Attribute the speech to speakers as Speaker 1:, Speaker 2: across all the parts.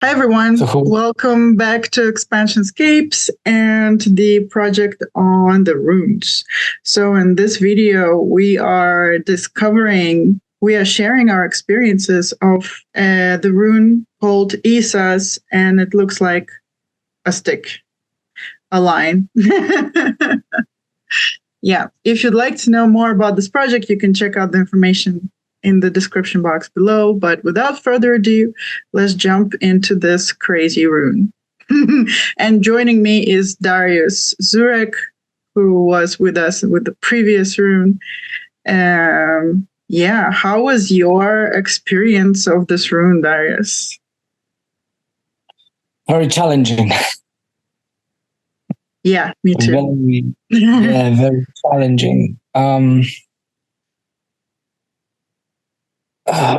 Speaker 1: Hi, everyone. Welcome back to Expansionscapes and the project on the runes. So in this video, we are sharing our experiences of the rune called Isaz, and it looks like a stick, a line. Yeah, if you'd like to know more about this project, you can check out the information in the description box below. But without further ado, let's jump into this crazy rune. And joining me is Darius Zurek, who was with us with the previous rune. Yeah, how was your experience of this rune, Darius?
Speaker 2: Very challenging.
Speaker 1: Yeah, me too.
Speaker 2: Very challenging.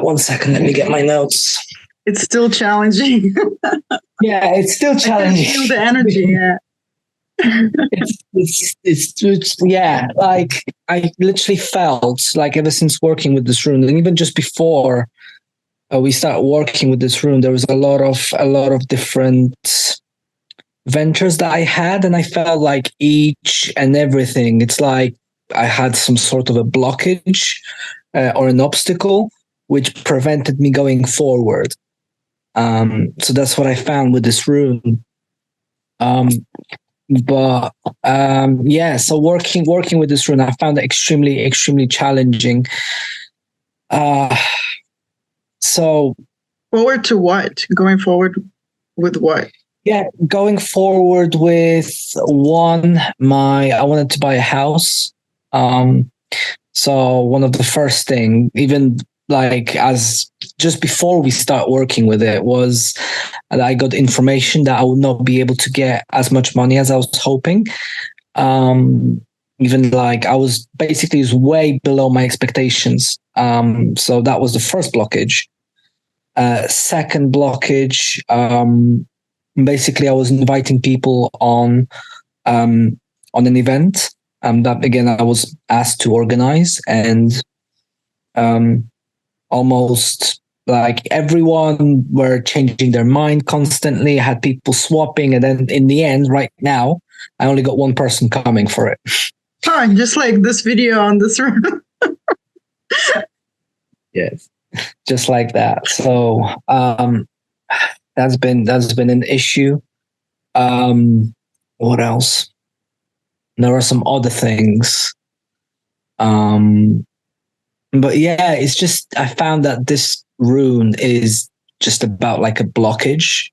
Speaker 2: 1 second, let me get my notes.
Speaker 1: It's still challenging.
Speaker 2: Yeah, it's still challenging.
Speaker 1: I can feel the energy, yeah.
Speaker 2: It's yeah, like I literally felt like ever since working with this rune, and even just before we start working with this rune, there was a lot of different ventures that I had, and I felt like each and everything, it's like I had some sort of a blockage or an obstacle which prevented me going forward. So that's what I found with this rune. So working with this rune, I found it extremely challenging. So
Speaker 1: forward to what? Going forward with what?
Speaker 2: Yeah, going forward with I wanted to buy a house. So one of the first thing, even like as just before we start working with it, was that I got information that I would not be able to get as much money as I was hoping. Even like I was basically way below my expectations. So that was the first blockage. Second blockage, basically I was inviting people on an event that again I was asked to organize, and almost like everyone were changing their mind constantly. I had people swapping, and then in the end, right now, I only got one person coming for it.
Speaker 1: Oh, just like this video on this room.
Speaker 2: Yes, just like that. So that's been an issue. What else? There are some other things. But yeah, it's just I found that this rune is just about like a blockage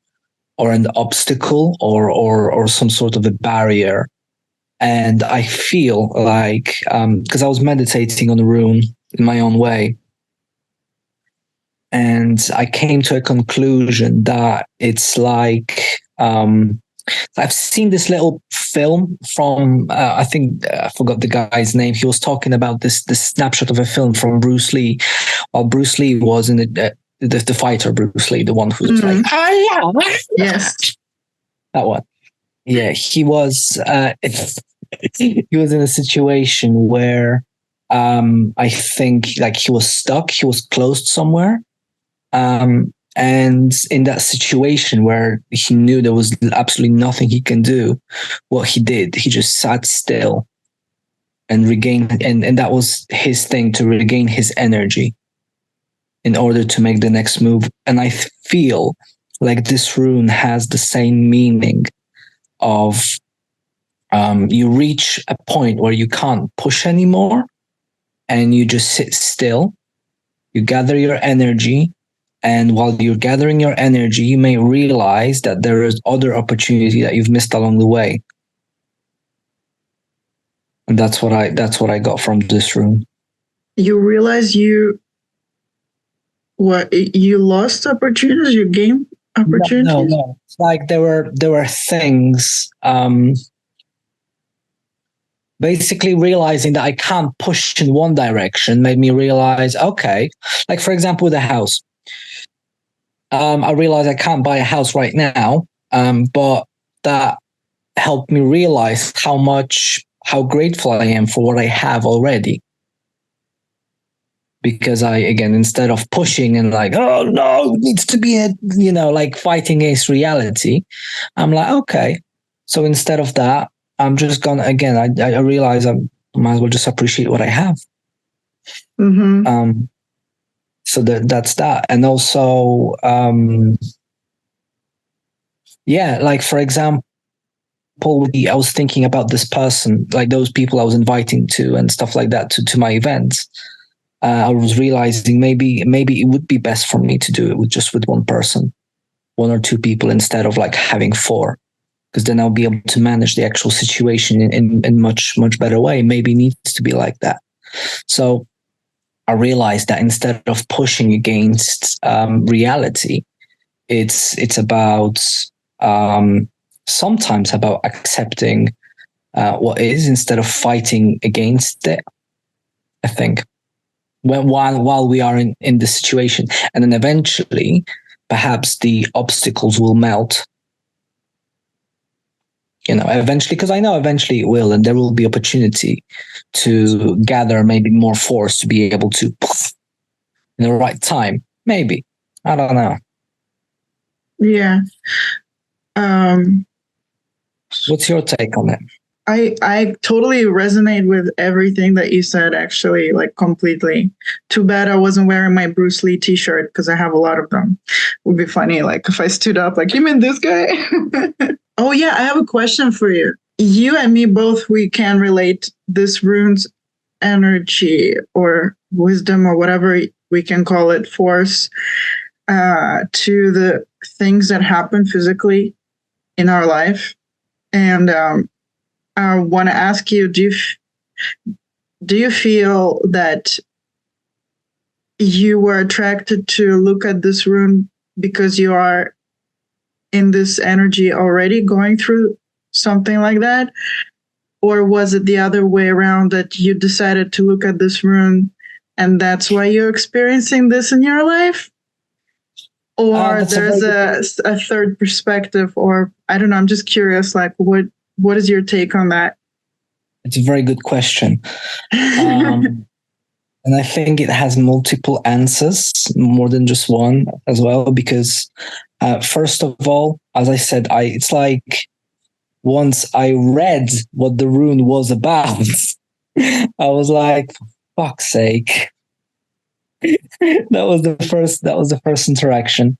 Speaker 2: or an obstacle or some sort of a barrier. And I feel like because I was meditating on the rune in my own way, and I came to a conclusion that it's like I've seen this little film from I think I forgot the guy's name. He was talking about this snapshot of a film from Bruce Lee, while Bruce Lee was in the fighter Bruce Lee, the one who's like,
Speaker 1: yes,
Speaker 2: that one. Yeah, he was he was in a situation where I think like he was stuck, he was closed somewhere. And in that situation where he knew there was absolutely nothing he can do, what he did, he just sat still and regained, and that was his thing, to regain his energy in order to make the next move. And I feel like this rune has the same meaning of you reach a point where you can't push anymore and you just sit still, you gather your energy. And while you're gathering your energy, you may realize that there is other opportunity that you've missed along the way. And that's what I got from this rune.
Speaker 1: You realize you lost opportunities, you gained opportunities?
Speaker 2: No. It's like there were things, basically realizing that I can't push in one direction made me realize, okay, like for example with a house. I realized I can't buy a house right now, but that helped me realize how grateful I am for what I have already. because instead of pushing and like, oh no, it needs to be like fighting against reality, I'm like, okay. So instead of that, I'm just gonna, I realize I might as well just appreciate what I have.
Speaker 1: Mm-hmm.
Speaker 2: So that's that. And also, like for example, I was thinking about this person, like those people I was inviting to and stuff like that to my events. I was realizing maybe it would be best for me to do it with one person, one or two people, instead of like having four, because then I'll be able to manage the actual situation in much better way. Maybe it needs to be like that. So I realized that instead of pushing against reality, it's about sometimes about accepting what is instead of fighting against it. I think while we are in the situation, and then eventually, perhaps the obstacles will melt. Eventually, because I know eventually it will, and there will be opportunity to gather maybe more force to be able to in the right time. Maybe, I don't know.
Speaker 1: Yeah.
Speaker 2: What's your take on it?
Speaker 1: I totally resonate with everything that you said, actually, like completely. Too bad I wasn't wearing my Bruce Lee t-shirt, because I have a lot of them. Would be funny, like if I stood up, like, you mean this guy? Oh yeah, I have a question for you. You and me both, we can relate this rune's energy or wisdom or whatever we can call it, force, to the things that happen physically in our life. And I want to ask you, do you feel that you were attracted to look at this rune because you are in this energy already going through something like that? Or was it the other way around, that you decided to look at this rune and that's why you're experiencing this in your life? Or there's a third perspective, or I don't know, I'm just curious, like what is your take on that?
Speaker 2: It's a very good question. And I think it has multiple answers, more than just one as well, because first of all, as I said, it's like once I read what the rune was about, I was like, for fuck's sake. That was the first interaction.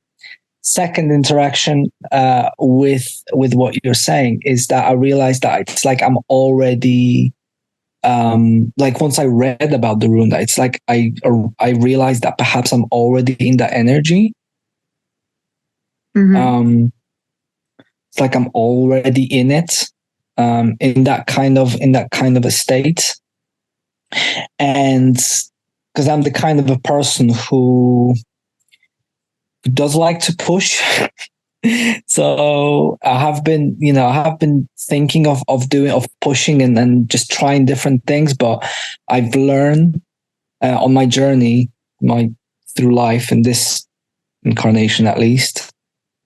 Speaker 2: Second interaction with what you're saying is that I realized that it's like I'm already like once I read about the rune, it's like I realized that perhaps I'm already in that energy.
Speaker 1: Mm-hmm.
Speaker 2: It's like I'm already in it, in that kind of a state, and because I'm the kind of a person who does like to push. So I have been thinking of pushing and just trying different things, but I've learned on my journey, through life in this incarnation at least,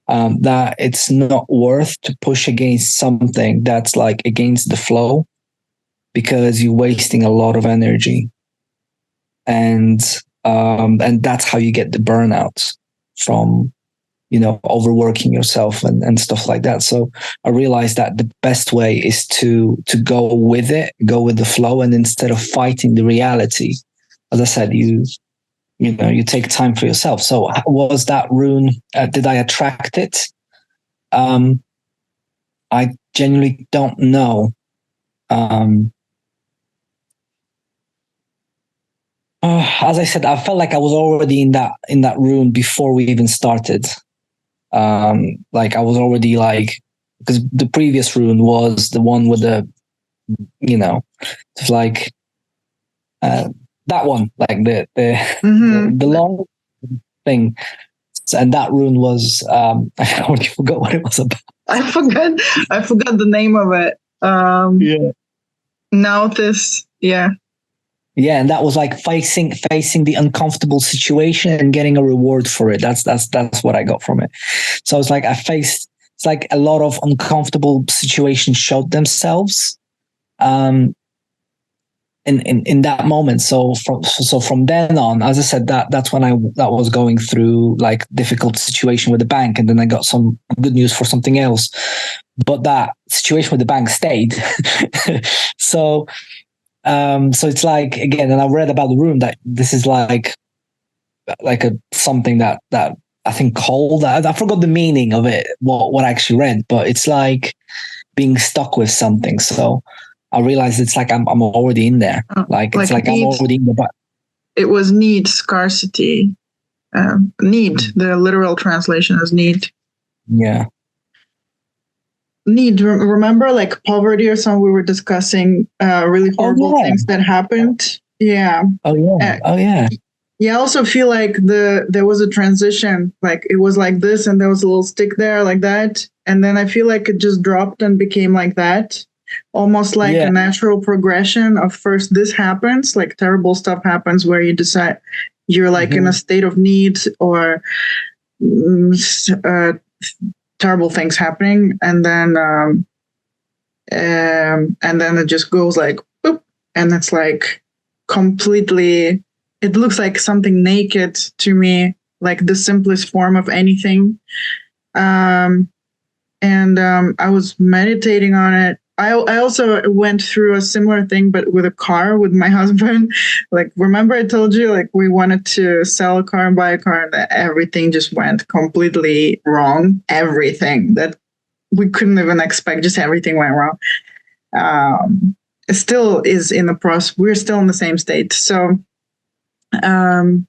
Speaker 2: that it's not worth to push against something that's like against the flow, because you're wasting a lot of energy, and that's how you get the burnouts from overworking yourself and stuff like that. So I realized that the best way is to go with it, go with the flow, and instead of fighting the reality, as I said, you take time for yourself. So was that rune? Did I attract it? I genuinely don't know. As I said, I felt like I was already in that rune before we even started. Like I was already like, because the previous rune was the one with the, it's like that one, like the long thing, and that rune was I already forgot what it was about.
Speaker 1: I forgot the name of it.
Speaker 2: Yeah.
Speaker 1: Now this, yeah.
Speaker 2: Yeah, and that was like facing the uncomfortable situation and getting a reward for it. That's what I got from it. So it's like it's like a lot of uncomfortable situations showed themselves. in that moment. So from then on, as I said, that's when that was going through like difficult situation with the bank, and then I got some good news for something else. But that situation with the bank stayed. So it's like, again, and I read about the room that this is like a something that I think called, I forgot the meaning of it, what I actually read, but it's like being stuck with something. So I realized it's like I'm already in there. Like it's like I'm already in the back.
Speaker 1: It was need, scarcity. Need, the literal translation is need.
Speaker 2: Yeah.
Speaker 1: Need, remember like poverty or something, we were discussing really horrible things that happened. Yeah.
Speaker 2: Oh yeah.
Speaker 1: Yeah, I also feel like there was a transition, like it was like this and there was a little stick there like that. And then I feel like it just dropped and became like that. Almost like a natural progression of first this happens, like terrible stuff happens where you decide you're like in a state of need or terrible things happening. And then it just goes like, boop, and it's like completely, it looks like something naked to me, like the simplest form of anything. I was meditating on it. I also went through a similar thing, but with a car with my husband. Like, remember I told you, like, we wanted to sell a car and buy a car, and everything just went completely wrong. Everything that we couldn't even expect, just everything went wrong. It still is in the process. We're still in the same state. So, and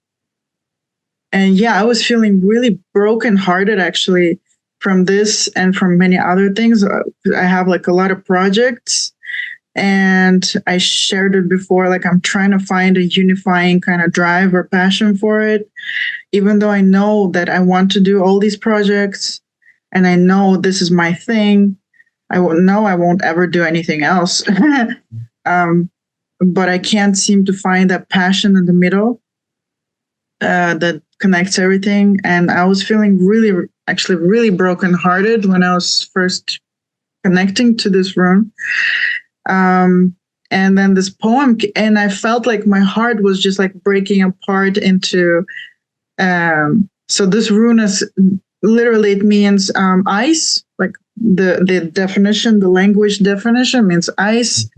Speaker 1: yeah, I was feeling really brokenhearted actually from this and from many other things. I have like a lot of projects, and I shared it before, like I'm trying to find a unifying kind of drive or passion for it, even though I know that I want to do all these projects and I know this is my thing. I know I won't ever do anything else. But I can't seem to find that passion in the middle that connects everything. And I was feeling really brokenhearted when I was first connecting to this rune. And then this poem, and I felt like my heart was just like breaking apart into, so this rune is literally, it means ice, like the definition, the language definition means ice.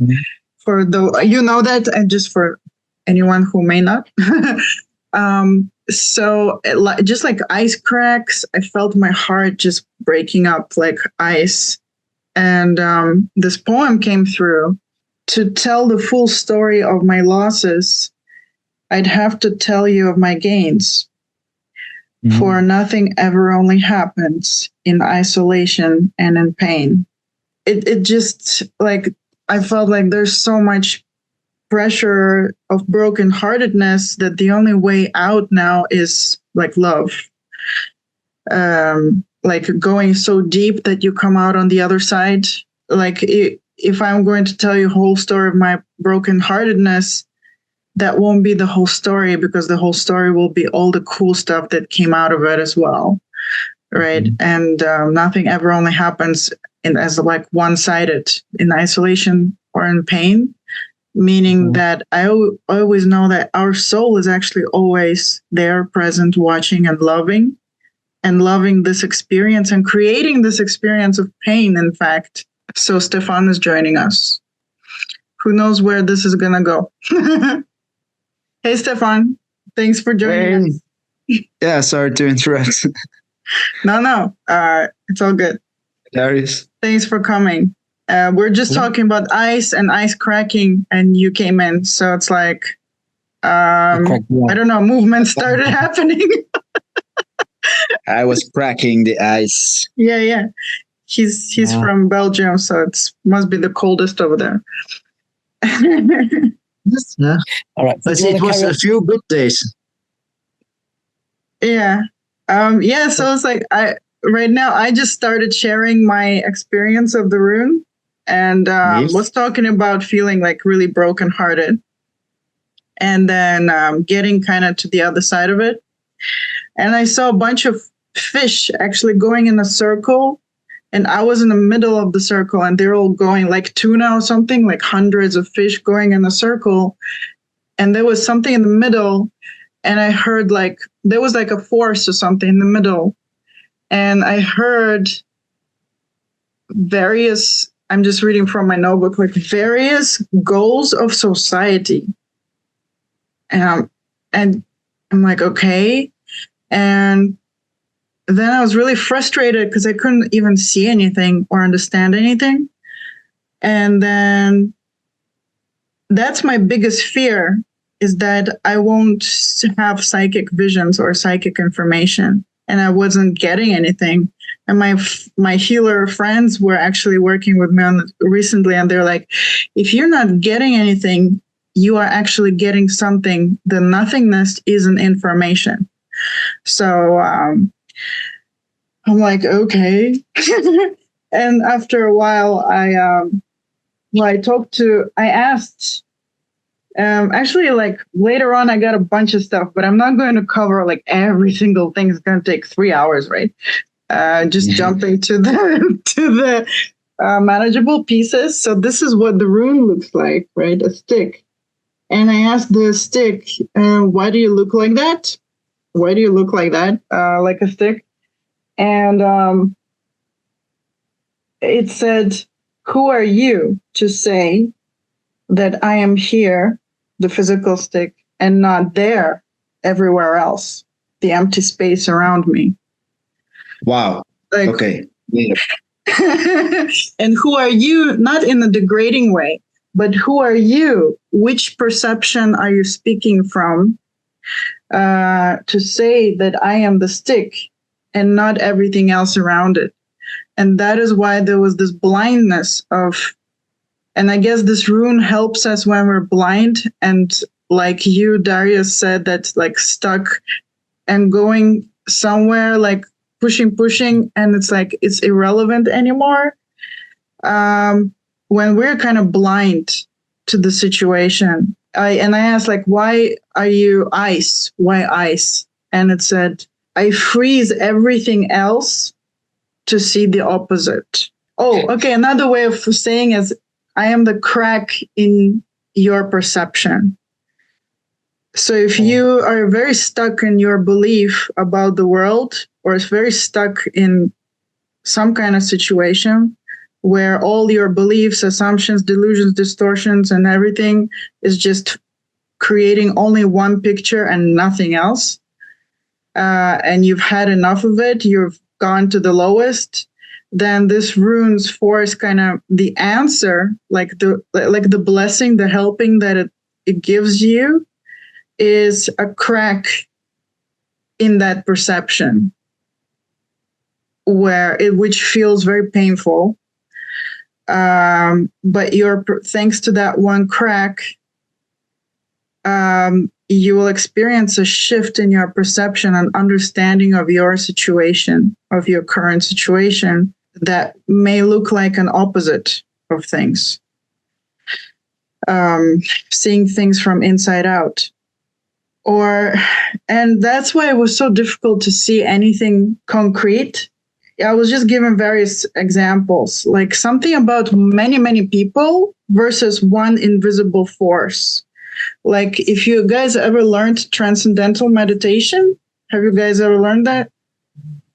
Speaker 1: For you know that, and just for anyone who may not. So just like ice cracks, I felt my heart just breaking up like ice. And this poem came through. To tell the full story of my losses, I'd have to tell you of my gains. For nothing ever only happens in isolation and in pain. It just, like, I felt like there's so much pressure of brokenheartedness that the only way out now is like love. Like going so deep that you come out on the other side. Like if I'm going to tell you the whole story of my brokenheartedness, that won't be the whole story, because the whole story will be all the cool stuff that came out of it as well. Right. And nothing ever only happens as like one-sided, in isolation or in pain, meaning that I always know that our soul is actually always there, present, watching and loving this experience and creating this experience of pain, in fact. So Stefan is joining us. Who knows where this is going to go? Hey, Stefan. Thanks for joining us.
Speaker 3: Yeah, sorry to interrupt.
Speaker 1: No. It's all good.
Speaker 3: Darius.
Speaker 1: Thanks for coming. We're just talking about ice and ice cracking, and you came in. So it's like, I don't know, movement started happening.
Speaker 3: I was cracking the ice.
Speaker 1: Yeah. He's from Belgium, so it must be the coldest over there.
Speaker 3: Yeah. All right. But it was a few good days.
Speaker 1: Yeah. So it's like right now I just started sharing my experience of the rune, and was talking about feeling like really brokenhearted, and then getting kind of to the other side of it. And I saw a bunch of fish actually going in a circle, and I was in the middle of the circle, and they're all going like tuna or something, like hundreds of fish going in a circle. And there was something in the middle, and I heard like there was like a force or something in the middle. And I heard various, I'm just reading from my notebook, like various goals of society. And I'm like, okay. And then I was really frustrated because I couldn't even see anything or understand anything. And then that's my biggest fear, is that I won't have psychic visions or psychic information, and I wasn't getting anything. And my healer friends were actually working with me on it recently, and they're like, if you're not getting anything, you are actually getting something. The nothingness isn't information. So I'm like, okay. And after a while, I asked, actually, like later on, I got a bunch of stuff, but I'm not going to cover like every single thing. It's going to take 3 hours, right? Just jumping to the manageable pieces. So this is what the rune looks like, right? A stick. And I asked the stick, why do you look like that? Why do you look like that? Like a stick? And it said, who are you to say that I am here, the physical stick, and not there everywhere else, the empty space around me?
Speaker 3: Wow.
Speaker 1: Like,
Speaker 3: okay.
Speaker 1: And who are you, not in a degrading way, but who are you? Which perception are you speaking from to say that I am the stick and not everything else around it? And that is why there was this blindness of, and I guess this rune helps us when we're blind. And like you, Darius, said, that's like stuck and going somewhere, like pushing, and it's like it's irrelevant anymore. When we're kind of blind to the situation, I asked, like, why are you ice? Why ice? And it said, I freeze everything else to see the opposite. Oh, okay. Another way of saying is, I am the crack in your perception. So if you are very stuck in your belief about the world, or is very stuck in some kind of situation where all your beliefs, assumptions, delusions, distortions, and everything is just creating only one picture and nothing else, and you've had enough of it, you've gone to the lowest, then this rune's force, kind of the answer, like the blessing, the helping that it gives you, is a crack in that perception, which feels very painful. But thanks to that one crack, you will experience a shift in your perception and understanding of your situation, of your current situation, that may look like an opposite of things. Seeing things from inside out. And that's why it was so difficult to see anything concrete. I was just given various examples, like something about many, many people versus one invisible force. Like, if you guys ever learned transcendental meditation, have you guys ever learned that?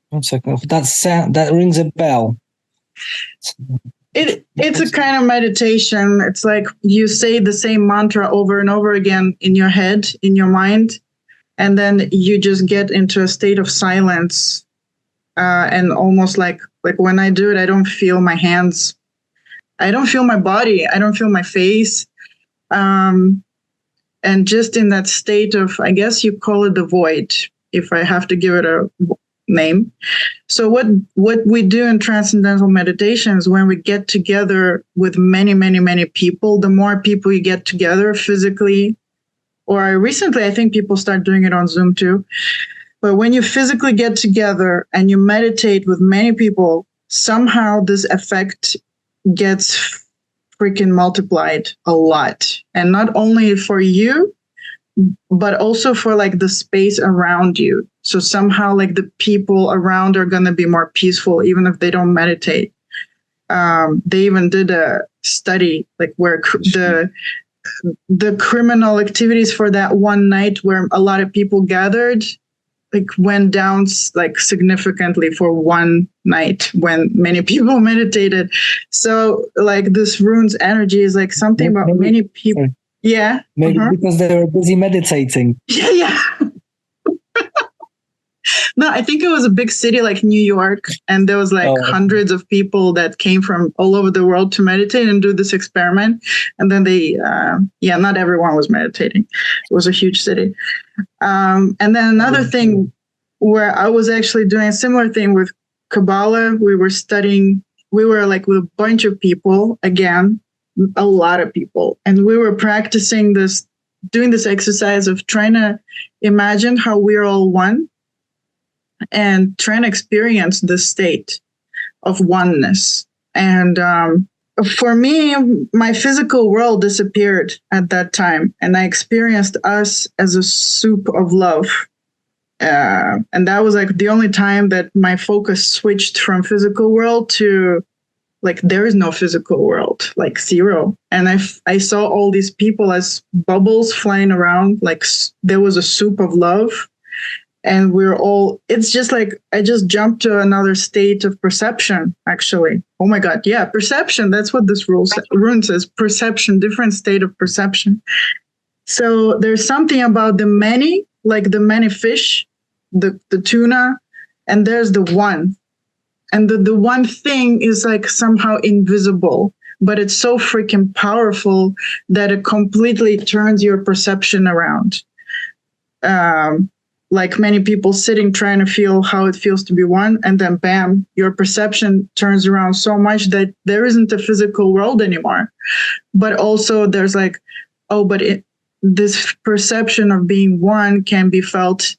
Speaker 2: 1 second. That rings a bell.
Speaker 1: It's a kind of meditation. It's like you say the same mantra over and over again in your head, in your mind, and then you just get into a state of silence. And almost like when I do it, I don't feel my hands. I don't feel my body. I don't feel my face. And just in that state of, I guess you call it the void, if I have to give it a name. So what we do in transcendental meditation is, when we get together with many, many, many people, the more people you get together physically, or recently I think people start doing it on Zoom too. But when you physically get together and you meditate with many people, somehow this effect gets freaking multiplied a lot. And not only for you, but also for like the space around you. So somehow like the people around are going to be more peaceful, even if they don't meditate. They even did a study like where the criminal activities for that one night where a lot of people gathered like went down like significantly for one night when many people meditated. So like this rune's energy is like something about many people. Yeah.
Speaker 2: Maybe because they were busy meditating.
Speaker 1: Yeah. No, I think it was a big city like New York, and there was like hundreds of people that came from all over the world to meditate and do this experiment. And then they, not everyone was meditating. It was a huge city. And then another thing where I was actually doing a similar thing with Kabbalah, we were like with a bunch of people, again, a lot of people. And we were practicing doing this exercise of trying to imagine how we're all one and trying to experience the state of oneness. And for me, my physical world disappeared at that time, and I experienced us as a soup of love. And that was like the only time that my focus switched from physical world to like, there is no physical world, like zero. And I saw all these people as bubbles flying around, like there was a soup of love. And it's just like, I just jumped to another state of perception, actually. Oh my God. Yeah. Perception. That's what this rune says. Perception, different state of perception. So there's something about the many, like the many fish, the tuna, and there's the one. And the one thing is like somehow invisible, but it's so freaking powerful that it completely turns your perception around. Like many people sitting trying to feel how it feels to be one, and then bam, your perception turns around so much that there isn't a physical world anymore. But also there's like, this perception of being one can be felt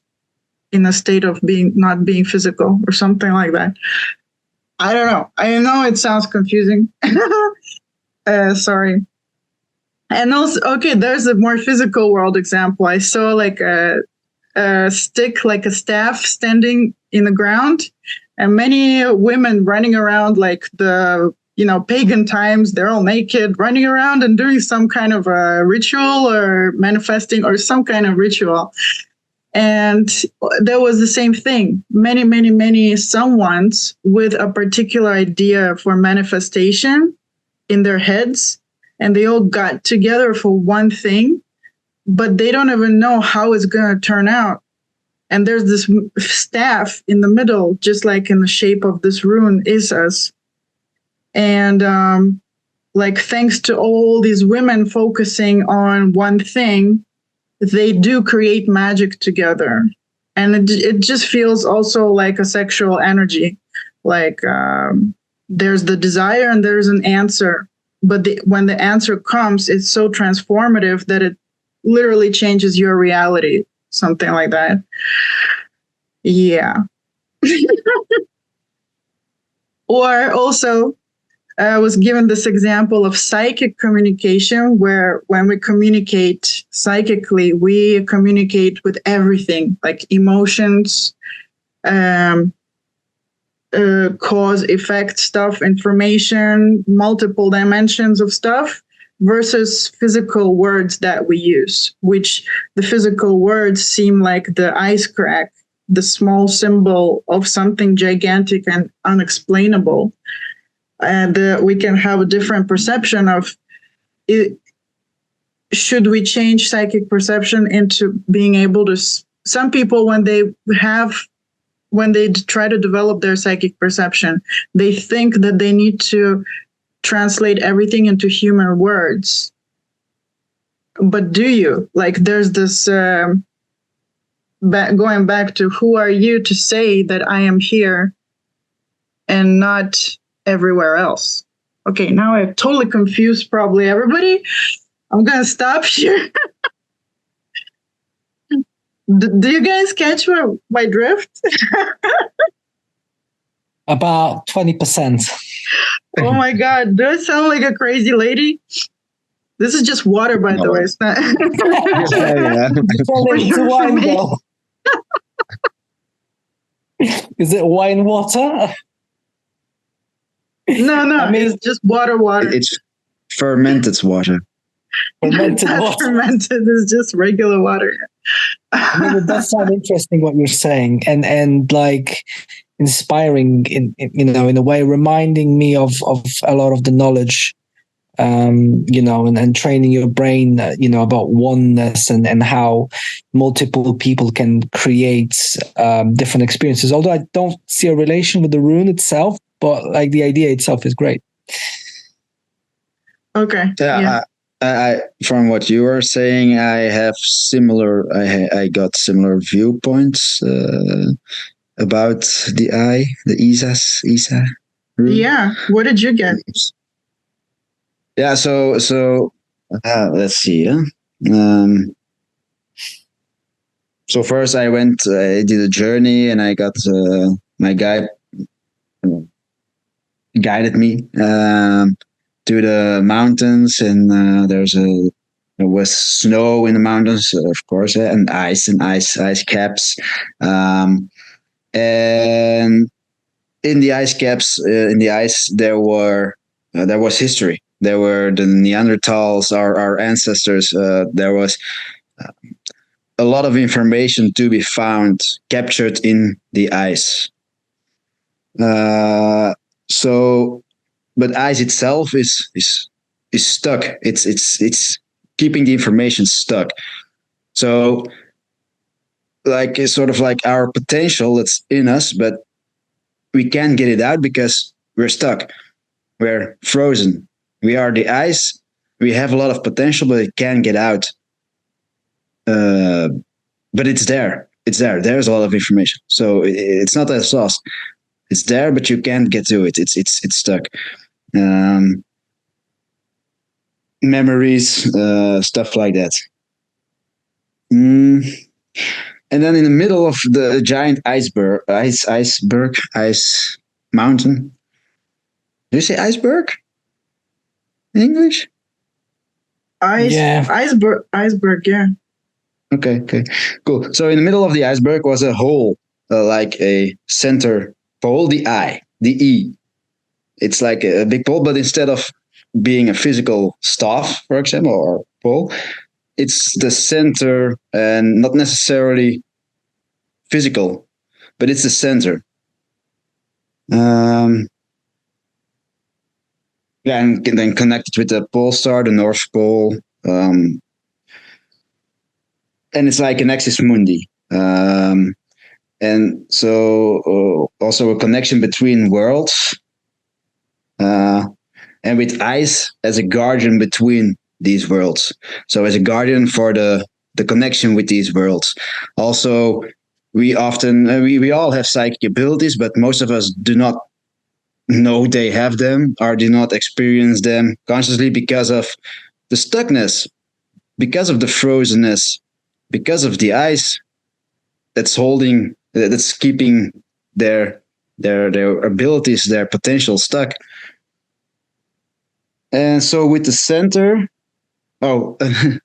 Speaker 1: in a state of not being physical or something like that. I don't know. I know it sounds confusing. Sorry. And also, there's a more physical world example. I saw like a stick, like a staff standing in the ground, and many women running around like the pagan times. They're all naked, running around and doing some kind of a ritual or manifesting or some kind of ritual. And there was the same thing. Many, many, many someones with a particular idea for manifestation in their heads, and they all got together for one thing, but they don't even know how it's going to turn out. And there's this staff in the middle, just like in the shape of this rune, Isaz. And like, thanks to all these women focusing on one thing, they do create magic together. And it just feels also like a sexual energy. Like there's the desire and there's an answer. But when the answer comes, it's so transformative that it literally changes your reality. Something like that. Yeah. Or also, I was given this example of psychic communication, where when we communicate psychically, we communicate with everything, like emotions, cause, effect stuff, information, multiple dimensions of stuff, versus physical words that we use, which the physical words seem like the ice crack, the small symbol of something gigantic and unexplainable. And we can have a different perception of it. Should we change psychic perception into being able to, some people, when they try to develop their psychic perception, they think that they need to translate everything into human words. But do you? Like, there's this, going back to, who are you to say that I am here and not everywhere else? Okay, now I've totally confused probably everybody. I'm going to stop here. Do you guys catch my drift?
Speaker 2: About 20%.
Speaker 1: Oh my God, do I sound like a crazy lady? This is just water, by the way. It's not.
Speaker 2: Is it wine water?
Speaker 1: No,
Speaker 2: I mean,
Speaker 1: it's just water.
Speaker 3: It's fermented water.
Speaker 2: fermented
Speaker 1: Not
Speaker 2: water.
Speaker 1: fermented. It's just regular water.
Speaker 2: I mean, it does sound interesting what you're saying, and like inspiring in a way, reminding me of a lot of the knowledge, and training your brain, about oneness and how multiple people can create different experiences. Although I don't see a relation with the rune itself, but like the idea itself is great.
Speaker 1: Okay.
Speaker 3: Yeah. I from what you were saying, I have similar. I got similar viewpoints about the eye, the Isa.
Speaker 1: Yeah. What did you get?
Speaker 3: Yeah. So let's see. So first I went. I did a journey, and I got my guide guided me to the mountains, and there was snow in the mountains, of course, and ice caps, and in the ice caps, in the ice, there was history. There were the Neanderthals, our ancestors. There was a lot of information to be found captured in the ice. So, but ice itself is stuck. It's keeping the information stuck. So, like it's sort of like our potential that's in us, but we can't get it out because we're stuck. We're frozen. We are the ice. We have a lot of potential, but it can't get out. But it's there. It's there. There's a lot of information. So it's not that lost. It's there, but you can't get to it. It's stuck. Memories, stuff like that. And then in the middle of the giant ice mountain. Do you say iceberg in English?
Speaker 1: Iceberg, yeah.
Speaker 3: Okay, cool. So in the middle of the iceberg was a hole, like a center pole, the I, the E. It's like a big pole, but instead of being a physical staff, for example, or pole, it's the center and not necessarily physical, but it's the center. And then connected with the pole star, the North Pole. And it's like an axis mundi. And so also a connection between worlds. And with ice as a guardian between these worlds. So as a guardian for the connection with these worlds. Also, we often, we all have psychic abilities, but most of us do not know they have them or do not experience them consciously because of the stuckness, because of the frozenness, because of the ice that's keeping their abilities, their potential stuck. And so with the center,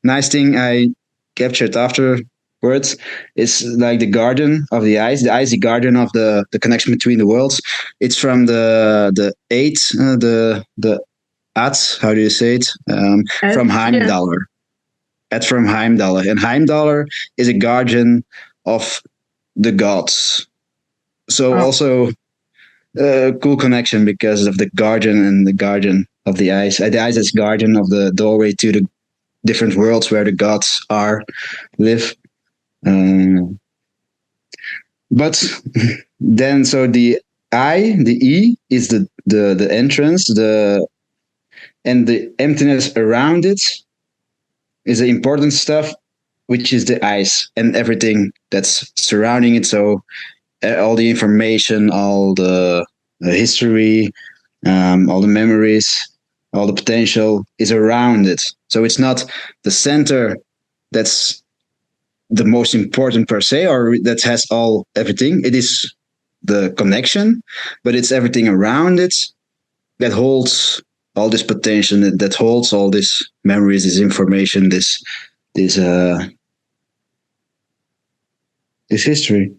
Speaker 3: nice thing I captured afterwards is like the guardian of the ice, the guardian of the connection between the worlds. It's from the eight, the Ats, how do you say it? From Heimdallr. That's from Heimdallr. And Heimdallr is a guardian of the gods. So also a cool connection because of the guardian and the guardian of the ice. The ice is guardian of the doorway to the different worlds where the gods live. But then, so the I, the E, is the entrance, and the emptiness around it is the important stuff, which is the ice and everything that's surrounding it. So all the information, all the history, all the memories, all the potential is around it. So it's not the center that's the most important per se, or that has everything. It is the connection, but it's everything around it that holds all this potential, that holds all this memories, this information, this history.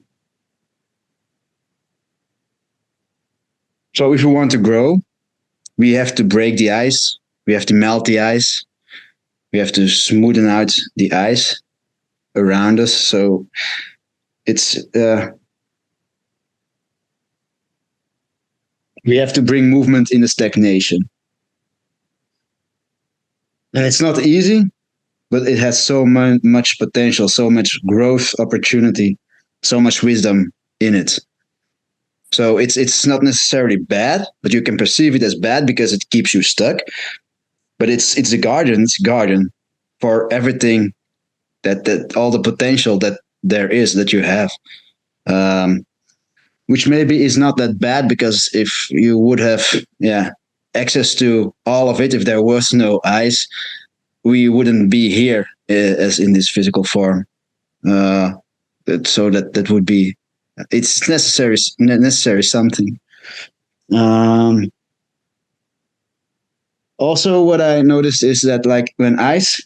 Speaker 3: So if you want to grow, we have to break the ice. We have to melt the ice. We have to smoothen out the ice around us. So it's we have to bring movement in the stagnation. And it's not easy, but it has so much potential, so much growth opportunity, so much wisdom in it. So it's not necessarily bad, but you can perceive it as bad because it keeps you stuck. But it's a garden for everything that all the potential that there is that you have. Which maybe is not that bad, because if you would have access to all of it, if there was no ice, we wouldn't be here as in this physical form. So that would be, it's necessary something. Also, what I noticed is that, like, when ice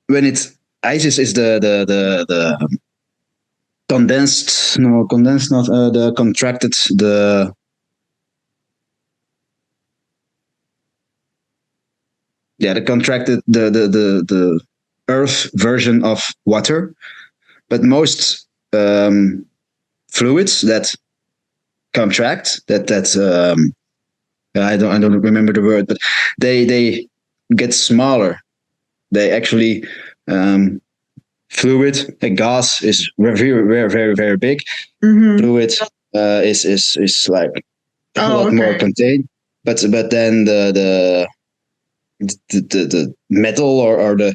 Speaker 3: is the condensed, not the contracted, the contracted, the earth version of water. But most fluids that contract, I don't remember the word, but they get smaller. They actually fluid, a gas is very big.
Speaker 1: Mm-hmm.
Speaker 3: Fluid is like a lot more contained. But then the metal or the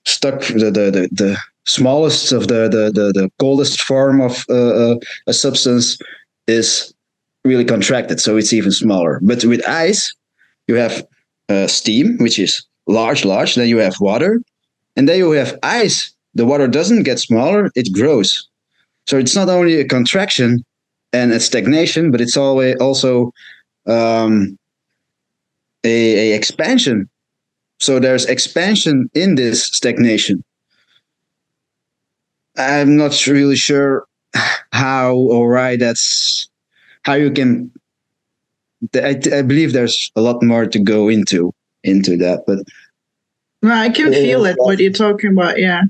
Speaker 3: stuck, the smallest of the coldest form of a substance is really contracted, so it's even smaller. But with ice, you have steam, which is large. Then you have water, and then you have ice. The water doesn't get smaller; it grows. So it's not only a contraction and a stagnation, but it's always also a expansion. So there's expansion in this stagnation. I'm not really sure how or why that's how you can. I believe there's a lot more to go into that, but
Speaker 1: I can feel it. What you're talking about, yeah.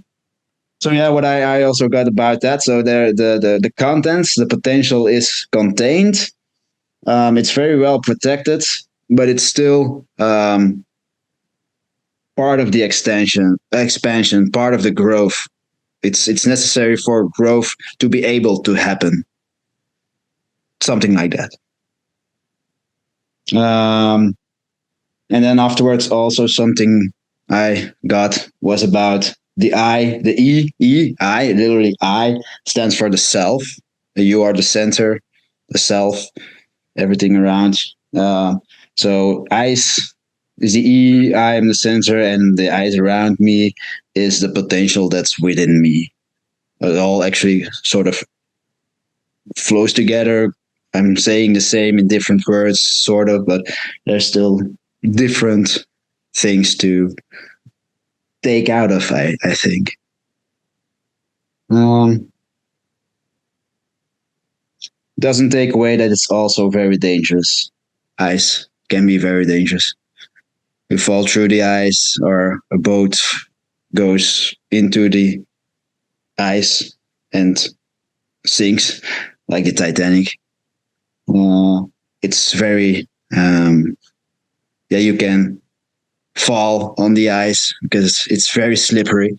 Speaker 3: So yeah, what I also got about that. So there, the contents, the potential is contained. It's very well protected, but it's still part of the expansion, part of the growth. It's necessary for growth to be able to happen. Something like that. And then afterwards, also something I got was about the I, the I, literally I stands for the self. You are the center, the self, everything around. So ice is the E, I am the center, and the eyes around me is the potential that's within me. It all actually sort of flows together. I'm saying the same in different words, sort of, but there's still different things to take out of, I think. Doesn't take away that it's also very dangerous. Ice can be very dangerous. You fall through the ice, or a boat goes into the ice and sinks, like the Titanic. It's very, you can fall on the ice because it's very slippery.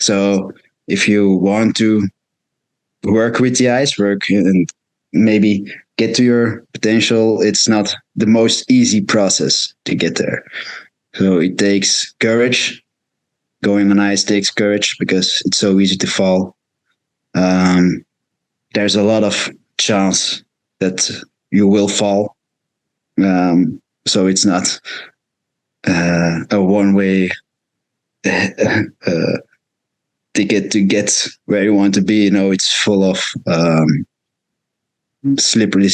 Speaker 3: So if you want to work with the ice, work and maybe get to your potential, it's not the most easy process to get there. So it takes courage. Going on ice takes courage because it's so easy to fall. There's a lot of chance that you will fall. So it's not a one-way ticket to get where you want to be. You know, it's full of slippery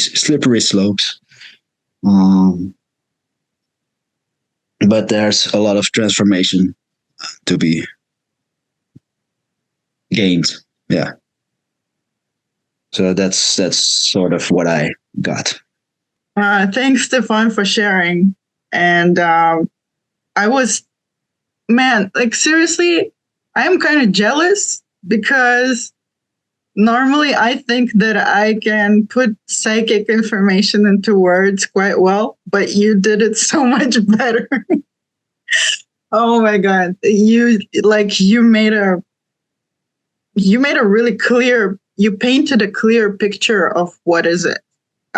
Speaker 3: slopes. But there's a lot of transformation to be gained. Yeah. So that's sort of what I got.
Speaker 1: Thanks, Stefan, for sharing. And I was, man, like seriously, I'm kind of jealous because normally I think that I can put psychic information into words quite well, but you did it so much better. Oh my God. You made a really clear, you painted a clear picture of what is it.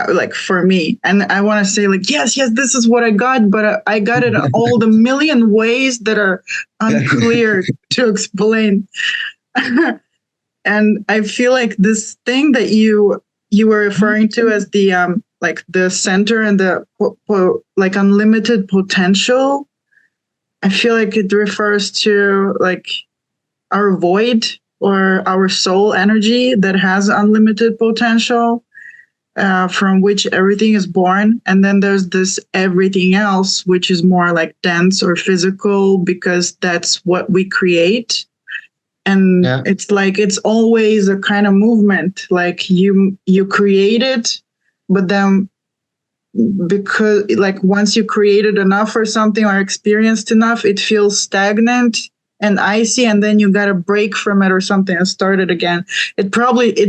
Speaker 1: Like for me, and I want to say like yes, this is what I got, but I got it in all the million ways that are unclear to explain. And I feel like this thing that you were referring to as the like the center and the like unlimited potential, I feel like it refers to like our void or our soul energy that has unlimited potential, from which everything is born. And then there's this everything else, which is more like dense or physical, because that's what we create. And it's like it's always a kind of movement. Like you create it, but then because like once you created enough or something or experienced enough, it feels stagnant and icy, and then you got to break from it or something and start it again. It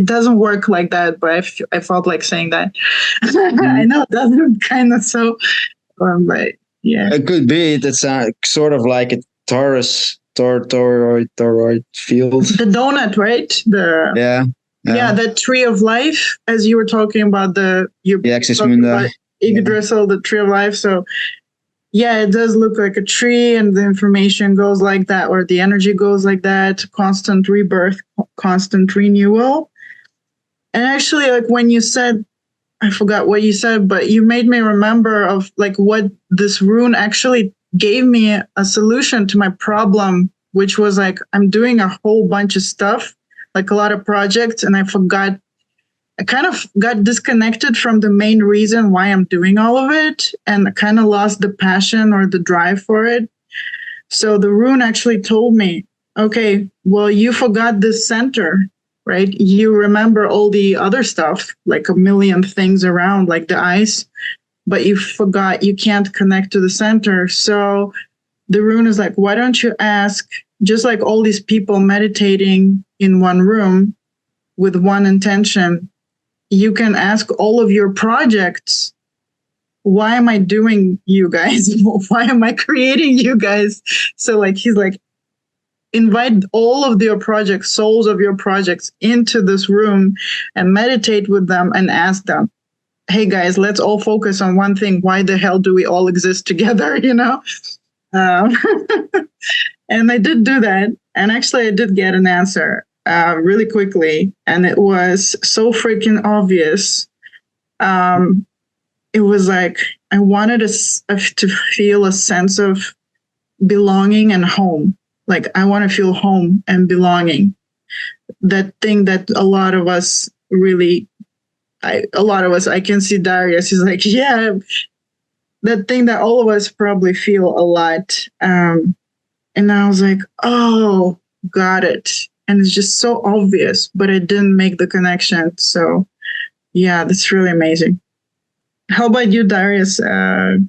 Speaker 1: doesn't work like that, but I felt like saying that. I know it doesn't kind of so, but yeah,
Speaker 3: it could be. That's sort of like a toroid field.
Speaker 1: The donut, right? The tree of life, as you were talking about the
Speaker 3: Axis Munda.
Speaker 1: Yggdrasil, the tree of life. So yeah, it does look like a tree, and the information goes like that, or the energy goes like that, constant rebirth, constant renewal. And actually, like when you said, I forgot what you said, but you made me remember of like what this rune actually gave me a solution to my problem, which was like, I'm doing a whole bunch of stuff, like a lot of projects, and I kind of got disconnected from the main reason why I'm doing all of it, and I kind of lost the passion or the drive for it. So the rune actually told me, okay, well, you forgot this center, right? You remember all the other stuff, like a million things around, like the ice, but you forgot you can't connect to the center. So the rune is like, why don't you ask, just like all these people meditating in one room with one intention, you can ask all of your projects, why am I doing you guys? Why am I creating you guys? So like, he's like, invite all of your projects, souls of your projects into this room and meditate with them and ask them, hey guys, let's all focus on one thing. Why the hell do we all exist together? You know? And I did do that. And actually I did get an answer really quickly, and it was so freaking obvious. It was like I wanted to feel a sense of belonging and home. Like I want to feel home and belonging. That thing that a lot of us really, I can see Darius. He's like, yeah, that thing that all of us probably feel a lot. And I was like, oh, got it. And it's just so obvious, but I didn't make the connection. So yeah, that's really amazing. How about you, Darius? Did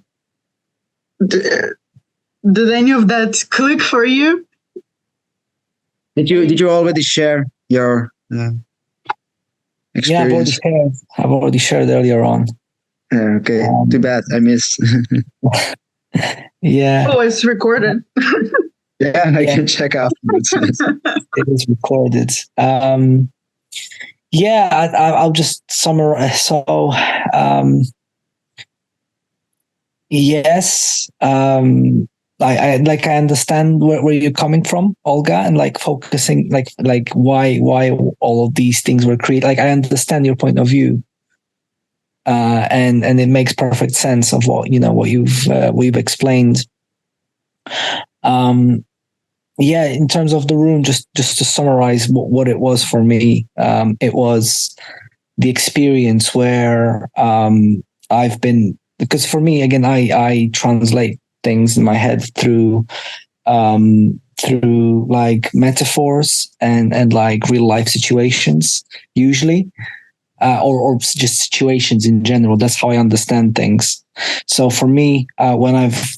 Speaker 1: any of that click for you?
Speaker 3: Did you already share your experience?
Speaker 2: Yeah, I've already shared earlier on.
Speaker 3: Okay, too bad I missed.
Speaker 2: Yeah.
Speaker 1: Oh, it's recorded.
Speaker 3: Yeah, I can check out.
Speaker 2: It is recorded. I'll just summarize. So, yes, I understand where you're coming from, Olga, and like focusing, like why all of these things were created. Like I understand your point of view, and it makes perfect sense of what we've explained. In terms of the rune, just to summarize what it was for me, it was the experience where I've been, because for me, again, I translate things in my head through like metaphors and like real life situations usually. or just situations in general. That's how I understand things. So for me, when I've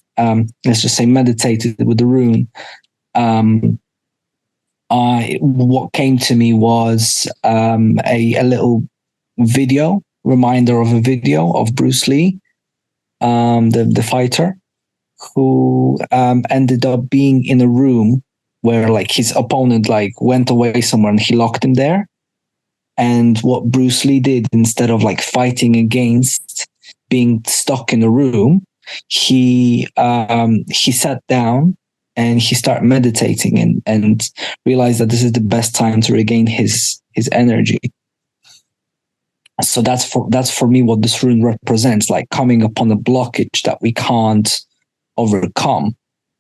Speaker 2: let's just say meditated with the rune, what came to me was a little video reminder of a video of Bruce Lee, the fighter, who ended up being in a room where like his opponent like went away somewhere and he locked him there. And what Bruce Lee did, instead of like fighting against being stuck in a room, he sat down and he started meditating and realized that this is the best time to regain his energy. So that's for me what this rune represents, like coming upon a blockage that we can't overcome,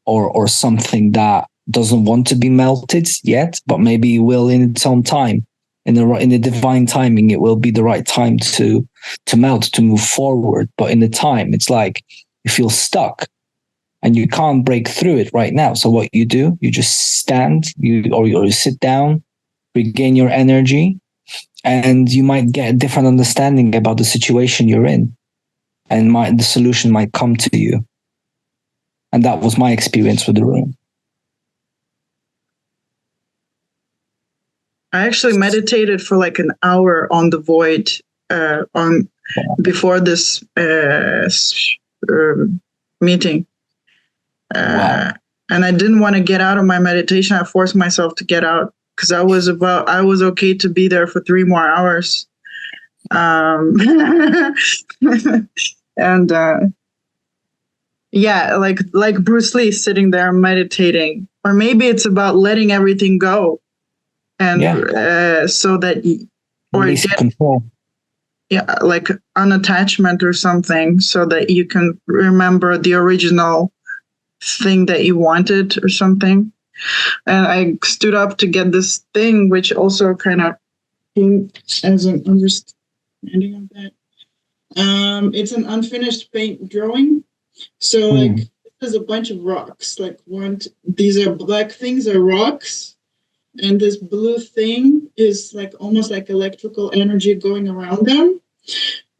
Speaker 2: or something that doesn't want to be melted yet, but maybe it will in its own time. In the divine timing, it will be the right time to melt, to move forward. But in the time, it's like you feel stuck and you can't break through it right now. So what you do, you just stand, or you sit down, regain your energy, and you might get a different understanding about the situation you're in, and the solution might come to you. And that was my experience with the rune.
Speaker 1: I actually meditated for like an hour on the void before this meeting.
Speaker 2: Wow.
Speaker 1: And I didn't want to get out of my meditation. I forced myself to get out because I was okay to be there for 3 more hours. And yeah, like Bruce Lee sitting there meditating, or maybe it's about letting everything go. And so that get
Speaker 2: control.
Speaker 1: Yeah, like unattachment or something, so that you can remember the original thing that you wanted or something. And I stood up to get this thing, which also kind of came as an understanding of that. It's an unfinished paint drawing. So like there's a bunch of rocks. Like these are black things are rocks. And this blue thing is like almost like electrical energy going around them.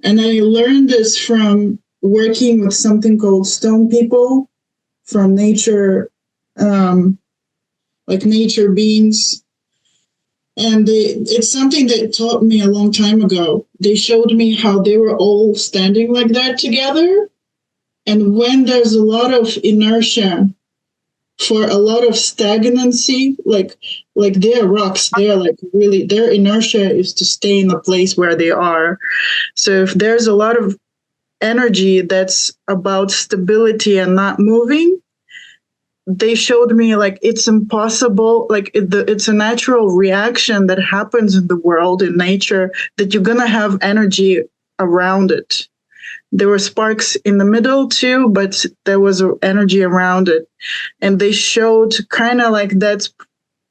Speaker 1: And I learned this from working with something called stone people from nature, like nature beings. And it's something that taught me a long time ago. They showed me how they were all standing like that together. And when there's a lot of inertia, for a lot of stagnancy, like they're rocks, they're like really, their inertia is to stay in the place where they are. So if there's a lot of energy that's about stability and not moving, they showed me like it's impossible, like it's a natural reaction that happens in the world, in nature, that you're gonna have energy around it. There were sparks in the middle too, but there was energy around it. And they showed kind of like that's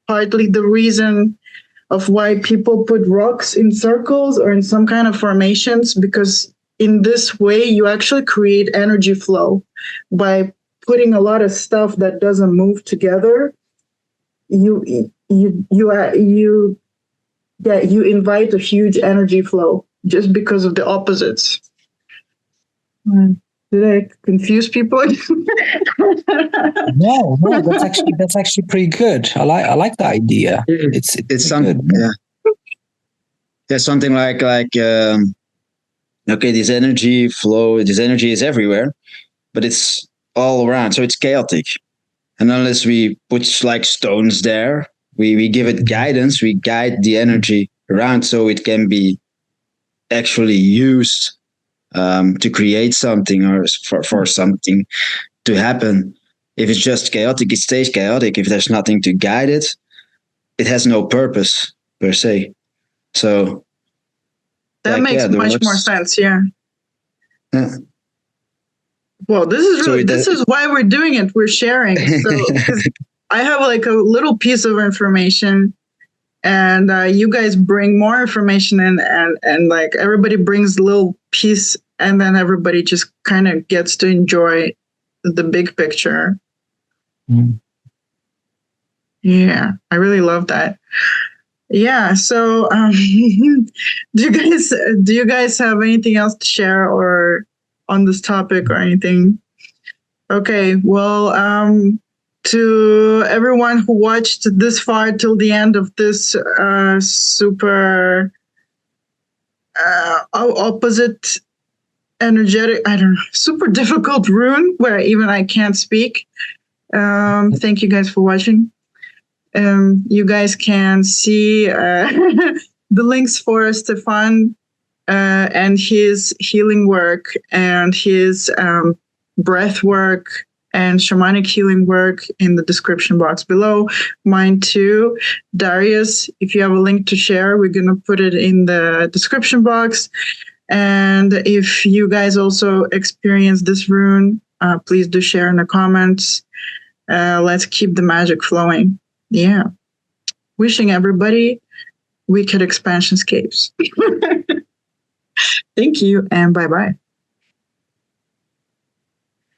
Speaker 1: partly the reason of why people put rocks in circles or in some kind of formations, because in this way you actually create energy flow by putting a lot of stuff that doesn't move together. You invite a huge energy flow just because of the opposites. Did I confuse people?
Speaker 2: No, that's actually pretty good. I like that idea. It's
Speaker 3: something, something like okay, this energy flow, this energy is everywhere, but it's all around, so it's chaotic. And unless we put like stones there, we give it guidance, we guide the energy around so it can be actually used to create something, or for something to happen. If it's just chaotic, it stays chaotic. If there's nothing to guide it, it has no purpose per se. So
Speaker 1: that makes much more sense. Yeah. Well, this is really, this is why we're doing it. We're sharing. So I have like a little piece of information, and you guys bring more information in, and like everybody brings a little piece, and then everybody just kind of gets to enjoy the big picture. Yeah, I really love that. Yeah. So, do you guys have anything else to share or on this topic or anything? Okay. Well, to everyone who watched this far till the end of this super opposite energetic, I don't know, super difficult rune where even I can't speak. Thank you guys for watching. You guys can see the links for Stefan and his healing work and his breath work and shamanic healing work in the description box below. Mine too. Darius, if you have a link to share, we're going to put it in the description box. And if you guys also experience this rune, please do share in the comments. Let's keep the magic flowing. Yeah. Wishing everybody wicked expansionscapes. Thank you and bye-bye.